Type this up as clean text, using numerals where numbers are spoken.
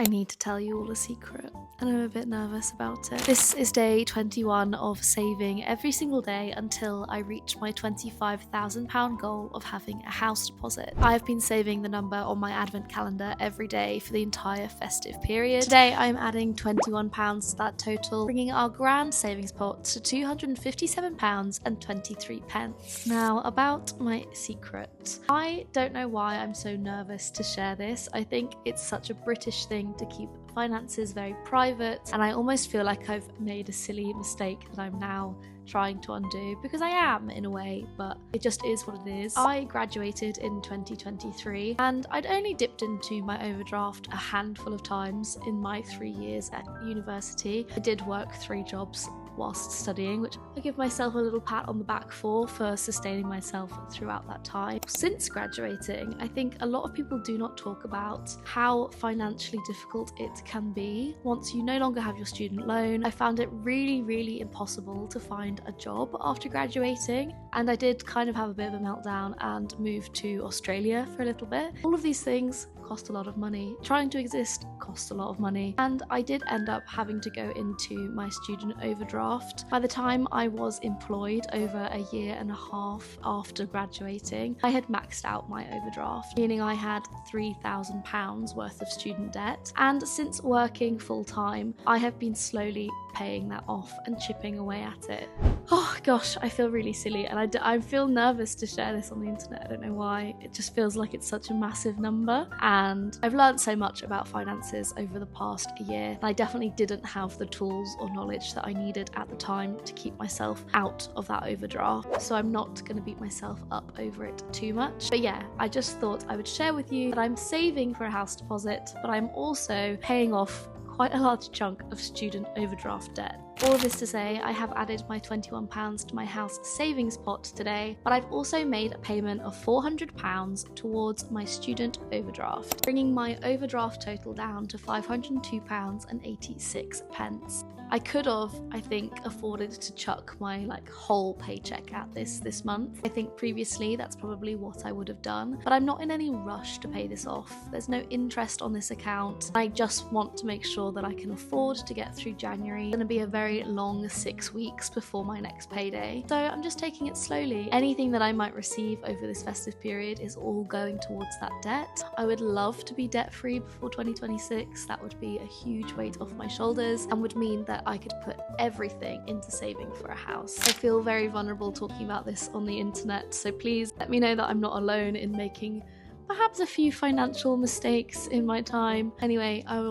I need to tell you all a secret, and I'm a bit nervous about it. This is day 21 of saving every single day until I reach my £25,000 goal of having a house deposit. I've been saving the number on my advent calendar every day for the entire festive period. Today I'm adding £21 to that total, bringing our grand savings pot to £257.23. Now, about my secret. I don't know why I'm so nervous to share this. I think it's such a British thing to keep finances very private, and I almost feel like I've made a silly mistake that I'm now trying to undo, because I am in a way, but it just is what it is. I graduated in 2023 and I'd only dipped into my overdraft a handful of times in my 3 years at university. I did work 3 jobs whilst studying, which I give myself a little pat on the back for sustaining myself throughout that time. Since graduating, I think a lot of people do not talk about how financially difficult it can be once you no longer have your student loan. I found it really impossible to find a job after graduating, and I did kind of have a bit of a meltdown and moved to Australia for a little bit. All of these things cost a lot of money. Trying to exist costs a lot of money, and I did end up having to go into my student overdraft. By the time I was employed over a year and a half after graduating, I had maxed out my overdraft, meaning I had £3,000 worth of student debt, and since working full-time, I have been slowly paying that off and chipping away at it. Oh gosh, I feel really silly, and I feel nervous to share this on the internet. I don't know why. It just feels like it's such a massive number, and I've learned so much about finances over the past year. I definitely didn't have the tools or knowledge that I needed at the time to keep myself out of that overdraft, so I'm not going to beat myself up over it too much. But yeah, I just thought I would share with you that I'm saving for a house deposit, but I'm also paying off quite a large chunk of student overdraft debt. All of this to say, I have added my £21 to my house savings pot today, but I've also made a payment of £400 towards my student overdraft, bringing my overdraft total down to £502.86. I could have, I think, afforded to chuck my whole paycheck at this month. I think previously that's probably what I would have done, but I'm not in any rush to pay this off. There's no interest on this account. I just want to make sure that I can afford to get through January. It's going to be a very long 6 weeks before my next payday, so I'm just taking it slowly. Anything that I might receive over this festive period is all going towards that debt. I would love to be debt-free before 2026. That would be a huge weight off my shoulders and would mean that I could put everything into saving for a house. I feel very vulnerable talking about this on the internet, so please let me know that I'm not alone in making perhaps a few financial mistakes in my time. Anyway, I will